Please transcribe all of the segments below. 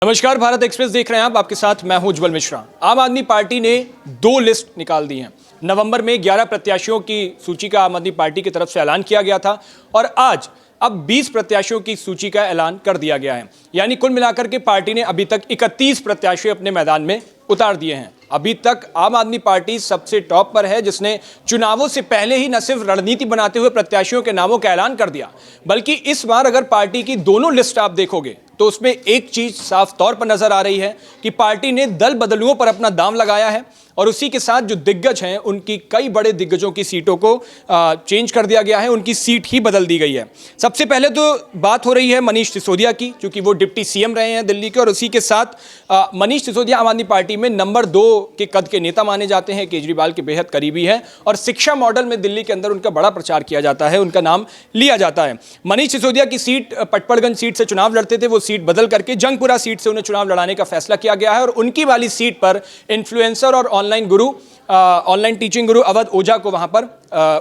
नमस्कार, भारत एक्सप्रेस देख रहे हैं आप। आपके साथ मैं हूं उज्जवल मिश्रा। आम आदमी पार्टी ने 2 लिस्ट निकाल दी हैं। नवंबर में 11 प्रत्याशियों की सूची का आम आदमी पार्टी की तरफ से ऐलान किया गया था और आज अब 20 प्रत्याशियों की सूची का ऐलान कर दिया गया है। यानी कुल मिलाकर के पार्टी ने अभी तक 31 प्रत्याशी अपने मैदान में उतार दिए हैं। अभी तक आम आदमी पार्टी सबसे टॉप पर है, जिसने चुनावों से पहले ही न सिर्फ रणनीति बनाते हुए प्रत्याशियों के नामों का ऐलान कर दिया, बल्कि इस बार अगर पार्टी की दोनों लिस्ट आप देखोगे तो उसमें एक चीज साफ तौर पर नजर आ रही है कि पार्टी ने दल बदलुओं पर अपना दांव लगाया है और उसी के साथ जो दिग्गज हैं उनकी कई बड़े दिग्गजों की सीटों को चेंज कर दिया गया है, उनकी सीट ही बदल दी गई है। सबसे पहले तो बात हो रही है मनीष सिसोदिया की, क्योंकि वो डिप्टी सीएम रहे हैं दिल्ली के, और उसी के साथ मनीष सिसोदिया आम आदमी पार्टी में नंबर 2 के कद के नेता माने जाते हैं, केजरीवाल के बेहद करीबी है और शिक्षा मॉडल में दिल्ली के अंदर उनका बड़ा प्रचार किया जाता है, उनका नाम लिया जाता है। मनीष सिसोदिया की सीट पटपड़गंज सीट से चुनाव लड़ते थे, वो सीट बदल करके जंगपुरा सीट से उन्हें चुनाव लड़ाने का फैसला किया गया है और उनकी वाली सीट पर इन्फ्लुएंसर और ऑनलाइन टीचिंग गुरु अवध ओझा को वहां पर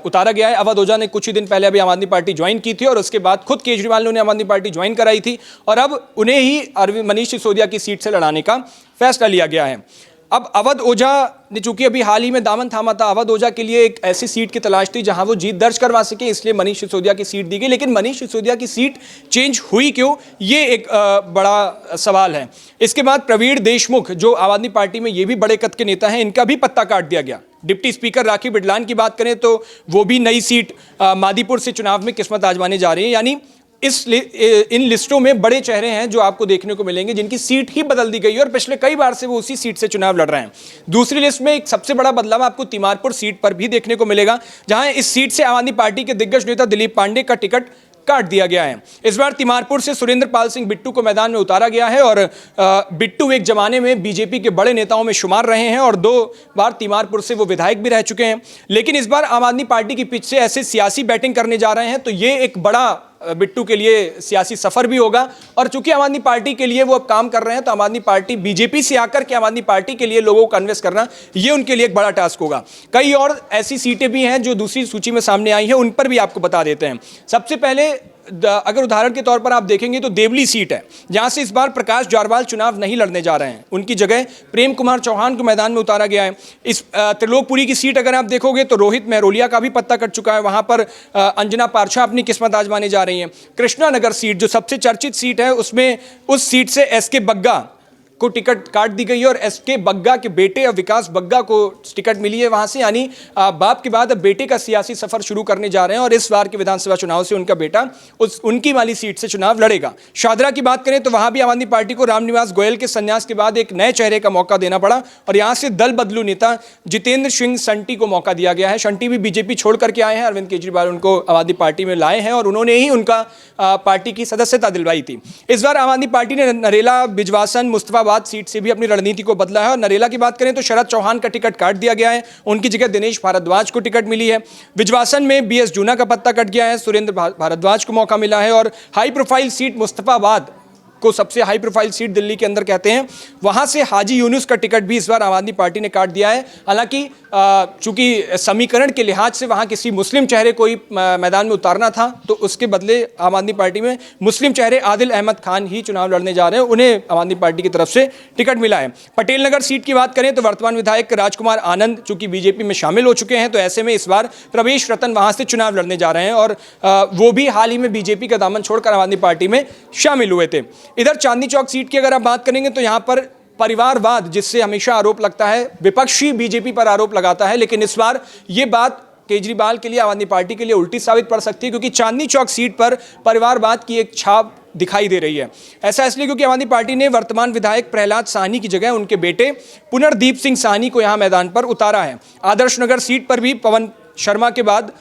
उतारा गया है। अवध ओझा ने कुछ ही दिन पहले अभी आम आदमी पार्टी ज्वाइन की थी और उसके बाद खुद केजरीवाल ने उन्हें आम आदमी पार्टी ज्वाइन कराई थी और अब उन्हें ही मनीष सिसोदिया की सीट से लड़ाने का फैसला लिया गया है। अब अवध ओझा ने चूंकि अभी हाल ही में दामन थामा था, अवध ओझा के लिए एक ऐसी सीट की तलाश थी जहां वो जीत दर्ज करवा सके, इसलिए मनीष सिसोदिया की सीट दी गई। लेकिन मनीष सिसोदिया की सीट चेंज हुई क्यों, ये एक बड़ा सवाल है। इसके बाद प्रवीण देशमुख, जो आम आदमी पार्टी में ये भी बड़े कद के नेता हैं, इनका भी पत्ता काट दिया गया। डिप्टी स्पीकर राखी बिडलान की बात करें तो वो भी नई सीट मादीपुर से चुनाव में किस्मत आजमाने जा रही है। यानी इन लिस्टों में बड़े चेहरे हैं जो आपको देखने को मिलेंगे जिनकी सीट ही बदल दी गई है और पिछले कई बार से वो उसी सीट से चुनाव लड़ रहे हैं। दूसरी लिस्ट में एक सबसे बड़ा बदलाव आपको तिमारपुर सीट पर भी देखने को मिलेगा, जहां इस सीट से आम आदमी पार्टी के दिग्गज नेता दिलीप पांडे का टिकट काट दिया गया है। इस बार तिमारपुर से सुरेंद्र पाल सिंह बिट्टू को मैदान में उतारा गया है और बिट्टू एक जमाने में बीजेपी के बड़े नेताओं में शुमार रहे हैं और 2 बार तिमारपुर से वो विधायक भी रह चुके हैं। लेकिन इस बार आम आदमी पार्टी की पिच से ऐसे सियासी बैटिंग करने जा रहे हैं, तो ये एक बड़ा बिट्टू के लिए सियासी सफर भी होगा। और चूंकि आम आदमी पार्टी के लिए वो अब काम कर रहे हैं, तो आम आदमी पार्टी बीजेपी से आकर के आम आदमी पार्टी के लिए लोगों को कन्विंस करना, ये उनके लिए एक बड़ा टास्क होगा। कई और ऐसी सीटें भी हैं जो दूसरी सूची में सामने आई हैं, उन पर भी आपको बता देते हैं। सबसे पहले अगर उदाहरण के तौर पर आप देखेंगे तो देवली सीट है, जहां से इस बार प्रकाश जारवाल चुनाव नहीं लड़ने जा रहे हैं, उनकी जगह प्रेम कुमार चौहान को मैदान में उतारा गया है। इस त्रिलोकपुरी की सीट अगर आप देखोगे तो रोहित मेहरोलिया का भी पत्ता कट चुका है, वहां पर अंजना पारछा अपनी किस्मत आजमाने जा रही हैं। कृष्णा नगर सीट जो सबसे चर्चित सीट है, उसमें उस सीट से एसके बग्गा को टिकट काट दी गई है और एसके बग्गा के बेटे और विकास बग्गा को टिकट मिली है वहां से। यानी बाप के बाद अब बेटे का सियासी सफर शुरू करने जा रहे हैं और इस बार के विधानसभा चुनाव से उनका बेटा उनकी वाली सीट से चुनाव लड़ेगा। शादरा की बात करें तो वहां भी आम आदमी पार्टी को रामनिवास गोयल के संन्यास के बाद एक नए चेहरे का मौका देना पड़ा और यहां से दल बदलू नेता जितेंद्र सिंह संटी को मौका दिया गया है। संटी भी बीजेपी छोड़ करके आए हैं, अरविंद केजरीवाल उनको आम आदमी पार्टी में लाए हैं और उन्होंने ही उनका पार्टी की सदस्यता दिलवाई थी। इस बार आम आदमी पार्टी ने नरेला, बिजवासन, मुस्तफाबाद सीट से भी अपनी रणनीति को बदला है और नरेला की बात करें तो शरद चौहान का टिकट काट दिया गया है, उनकी जगह दिनेश भारद्वाज को टिकट मिली है। बिजवासन में बीएस जूना का पत्ता कट गया है, सुरेंद्र भारद्वाज को मौका मिला है और हाई प्रोफाइल सीट मुस्तफाबाद को सबसे हाई प्रोफाइल सीट दिल्ली के अंदर कहते हैं, वहां से हाजी यूनुस का टिकट भी इस बार आम आदमी पार्टी ने काट दिया है। हालांकि चूंकि समीकरण के लिहाज से वहां किसी मुस्लिम चेहरे को ही मैदान में उतारना था, तो उसके बदले आम आदमी पार्टी में मुस्लिम चेहरे आदिल अहमद खान ही चुनाव लड़ने जा रहे हैं, उन्हें आम आदमी पार्टी की तरफ से टिकट मिला है। पटेल नगर सीट की बात करें तो वर्तमान विधायक राजकुमार आनंद चूंकि बीजेपी में शामिल हो चुके हैं, तो ऐसे में इस बार प्रवेश रतन वहां से चुनाव लड़ने जा रहे हैं और वो भी हाल ही में बीजेपी का दामन छोड़कर आम आदमी पार्टी में शामिल हुए थे। इधर चांदनी चौक सीट की अगर आप बात करेंगे तो यहां पर परिवारवाद, जिससे हमेशा आरोप लगता है, विपक्षी बीजेपी पर आरोप लगाता है, लेकिन इस बार यह बात केजरीवाल के लिए, आम आदमी पार्टी के लिए उल्टी साबित पड़ सकती है, क्योंकि चांदनी चौक सीट पर परिवारवाद की एक छाप दिखाई दे रही है। ऐसा इसलिए क्योंकि आम आदमी पार्टी ने वर्तमान विधायक प्रहलाद साहनी की जगह उनके बेटे पुनर्दीप सिंह साहनी को यहां मैदान पर उतारा है। आदर्श नगर सीट पर भी पवन शर्मा के बाद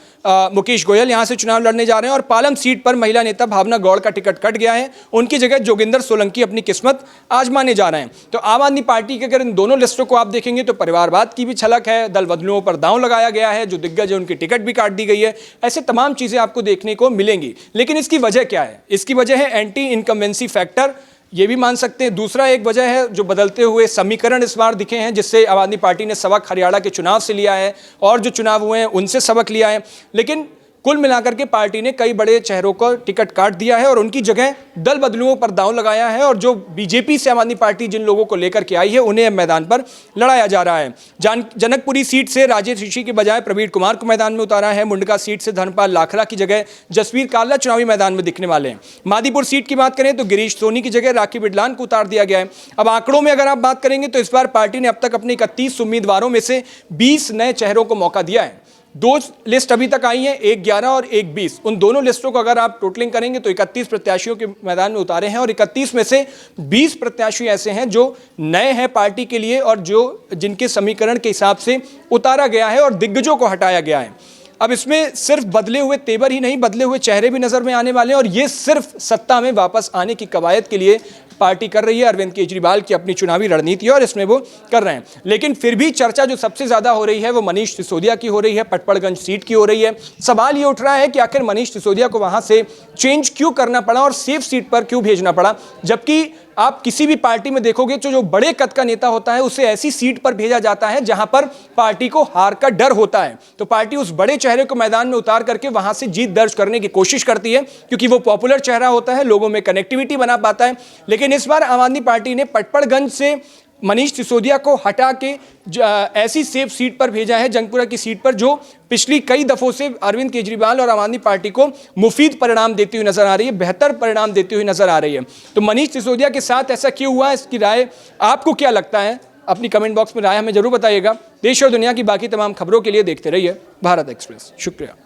मुकेश गोयल यहां से चुनाव लड़ने जा रहे हैं और पालम सीट पर महिला नेता भावना गौड़ का टिकट कट गया है, उनकी जगह जोगिंदर सोलंकी अपनी किस्मत आजमाने जा रहे हैं। तो आम आदमी पार्टी के अगर इन दोनों लिस्टों को आप देखेंगे तो परिवारवाद की भी छलक है, दल बदलुओं पर दांव लगाया गया है, जो दिग्गज है उनकी टिकट भी काट दी गई है, ऐसे तमाम चीजें आपको देखने को मिलेंगी। लेकिन इसकी वजह क्या है? इसकी वजह है एंटी इनकम्बेंसी फैक्टर, ये भी मान सकते हैं। दूसरा एक वजह है जो बदलते हुए समीकरण इस बार दिखे हैं, जिससे आम आदमी पार्टी ने सबक हरियाणा के चुनाव से लिया है और जो चुनाव हुए हैं उनसे सबक लिया है। लेकिन कुल मिलाकर के पार्टी ने कई बड़े चेहरों को टिकट काट दिया है और उनकी जगह दल बदलुओं पर दांव लगाया है और जो बीजेपी से आम आदमी पार्टी जिन लोगों को लेकर के आई है उन्हें अब मैदान पर लड़ाया जा रहा है। जनकपुरी सीट से राजेश ऋषि के बजाय प्रवीण कुमार को मैदान में उतारा है। मुंडका सीट से धर्मपाल लाखरा की जगह जसवीर काल्ला चुनावी मैदान में दिखने वाले हैं। मादीपुर सीट की बात करें तो गिरीश सोनी की जगह राखी बिडलान को उतार दिया गया है। अब आंकड़ों में अगर आप बात करेंगे तो इस बार पार्टी ने अब तक अपने 31 उम्मीदवारों में से 20 नए चेहरों को मौका दिया है। दो लिस्ट अभी तक आई हैं, एक 11 और एक 20। उन दोनों लिस्टों को अगर आप टोटलिंग करेंगे तो 31 प्रत्याशियों के मैदान में उतारे हैं और 31 में से 20 प्रत्याशी ऐसे हैं जो नए हैं पार्टी के लिए और जो जिनके समीकरण के हिसाब से उतारा गया है और दिग्गजों को हटाया गया है। अब इसमें सिर्फ बदले हुए तेवर ही नहीं, बदले हुए चेहरे भी नजर में आने वाले हैं और ये सिर्फ सत्ता में वापस आने की कवायद के लिए पार्टी कर रही है। अरविंद केजरीवाल की अपनी चुनावी रणनीति है और इसमें वो कर रहे हैं। लेकिन फिर भी चर्चा जो सबसे ज्यादा हो रही है वो मनीष सिसोदिया की हो रही है, पटपड़गंज सीट की हो रही है। सवाल ये उठ रहा है कि आखिर मनीष सिसोदिया को वहां से चेंज क्यों करना पड़ा और सेफ सीट पर क्यों भेजना पड़ा, जबकि आप किसी भी पार्टी में देखोगे तो जो बड़े कद का नेता होता है उसे ऐसी सीट पर भेजा जाता है जहां पर पार्टी को हार का डर होता है। तो पार्टी उस बड़े चेहरे को मैदान में उतार करके वहां से जीत दर्ज करने की कोशिश करती है क्योंकि वो पॉपुलर चेहरा होता है, लोगों में कनेक्टिविटी बना पाता है। लेकिन इस बार आम आदमी पार्टी ने पटपड़गंज से मनीष सिसोदिया को हटा के ऐसी सेफ सीट पर भेजा है, जंगपुरा की सीट पर, जो पिछली कई दफों से अरविंद केजरीवाल और आम आदमी पार्टी को मुफीद परिणाम देती हुई नजर आ रही है, बेहतर परिणाम देती हुई नजर आ रही है। तो मनीष सिसोदिया के साथ ऐसा क्यों हुआ, इसकी राय आपको क्या लगता है? अपनी कमेंट बॉक्स में राय हमें जरूर बताइएगा। देश और दुनिया की बाकी तमाम खबरों के लिए देखते रहिए भारत एक्सप्रेस। शुक्रिया।